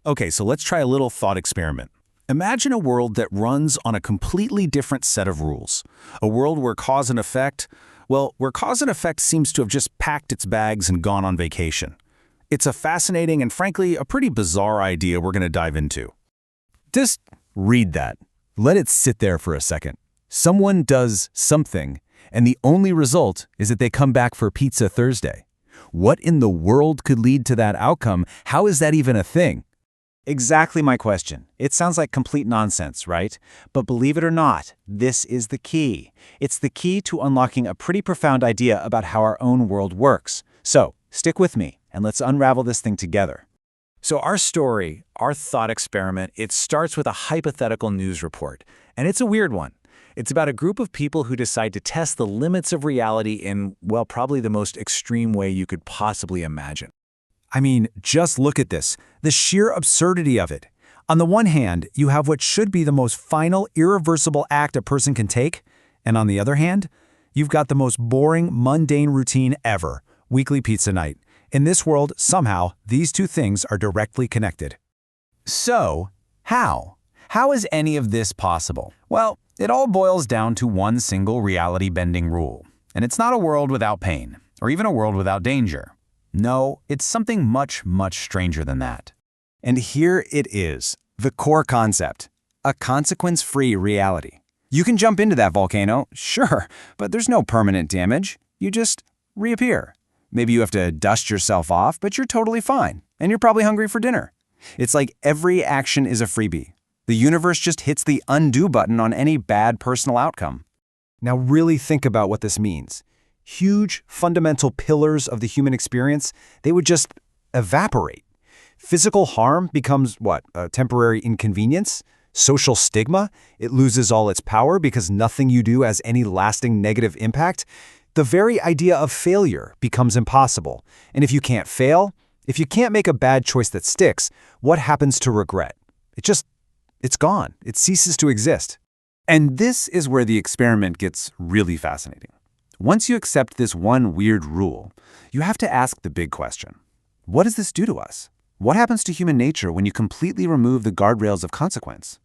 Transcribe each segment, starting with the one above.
Okay, so let's try a little thought experiment. Imagine a world that runs on a completely different set of rules. A world where cause and effect, where cause and effect seems to have just packed its bags and gone on vacation. It's a fascinating and frankly, a pretty bizarre idea we're going to dive into. Just read that. Let it sit there for a second. Someone does something, and the only result is that they come back for Pizza Thursday. What in the world could lead to that outcome? How is that even a thing? Exactly my question. It sounds like complete nonsense, right? But believe it or not, this is the key. It's the key to unlocking a pretty profound idea about how our own world works. So, stick with me, and let's unravel this thing together. So our story, our thought experiment, it starts with a hypothetical news report. And it's a weird one. It's about a group of people who decide to test the limits of reality in, well, probably the most extreme way you could possibly imagine. I mean, just look at this, the sheer absurdity of it. On the one hand, you have what should be the most final, irreversible act a person can take, and on the other hand, you've got the most boring, mundane routine ever, weekly pizza night. In this world, somehow, these two things are directly connected. So, how? How is any of this possible? Well, it all boils down to one single reality-bending rule. And it's not a world without pain, or even a world without danger. No, it's something much, much stranger than that. And here it is, the core concept, a consequence-free reality. You can jump into that volcano, sure, but there's no permanent damage. You just reappear. Maybe you have to dust yourself off, but you're totally fine, and you're probably hungry for dinner. It's like every action is a freebie. The universe just hits the undo button on any bad personal outcome. Now really think about what this means. Huge, fundamental pillars of the human experience, they would just evaporate. Physical harm becomes, a temporary inconvenience? Social stigma? It loses all its power because nothing you do has any lasting negative impact? The very idea of failure becomes impossible. And if you can't fail, if you can't make a bad choice that sticks, what happens to regret? It's gone. It ceases to exist. And this is where the experiment gets really fascinating. Once you accept this one weird rule, you have to ask the big question. What does this do to us? What happens to human nature when you completely remove the guardrails of consequence?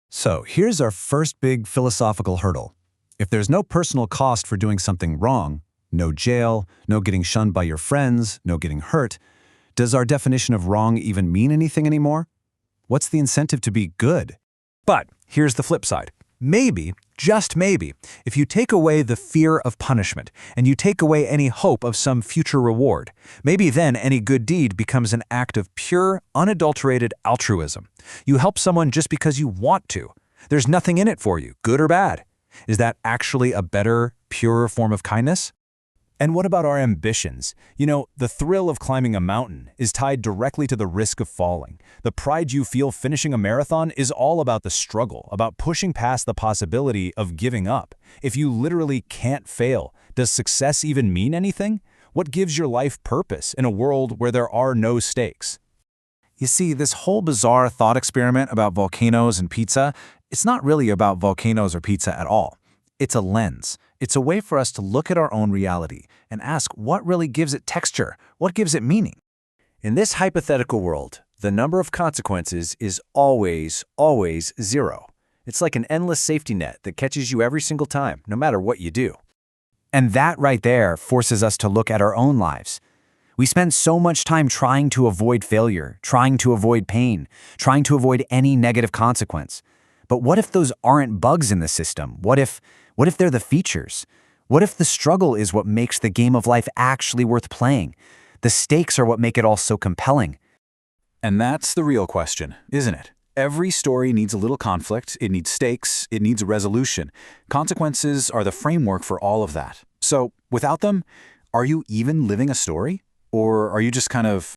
So here's our first big philosophical hurdle. If there's no personal cost for doing something wrong, no jail, no getting shunned by your friends, no getting hurt, does our definition of wrong even mean anything anymore? What's the incentive to be good? But here's the flip side. Maybe, just maybe, if you take away the fear of punishment and you take away any hope of some future reward, maybe then any good deed becomes an act of pure, unadulterated altruism. You help someone just because you want to. There's nothing in it for you, good or bad. Is that actually a better, purer form of kindness? And what about our ambitions? You know, the thrill of climbing a mountain is tied directly to the risk of falling. The pride you feel finishing a marathon is all about the struggle, about pushing past the possibility of giving up. If you literally can't fail, does success even mean anything? What gives your life purpose in a world where there are no stakes? You see, this whole bizarre thought experiment about volcanoes and pizza, it's not really about volcanoes or pizza at all. It's a lens. It's a way for us to look at our own reality and ask what really gives it texture, what gives it meaning. In this hypothetical world, the number of consequences is always, always zero. It's like an endless safety net that catches you every single time, no matter what you do. And that right there forces us to look at our own lives. We spend so much time trying to avoid failure, trying to avoid pain, trying to avoid any negative consequence. But what if those aren't bugs in the system? What if they're the features? What if the struggle is what makes the game of life actually worth playing? The stakes are what make it all so compelling. And that's the real question, isn't it? Every story needs a little conflict, it needs stakes, it needs a resolution. Consequences are the framework for all of that. So, without them, are you even living a story? Or are you just kind of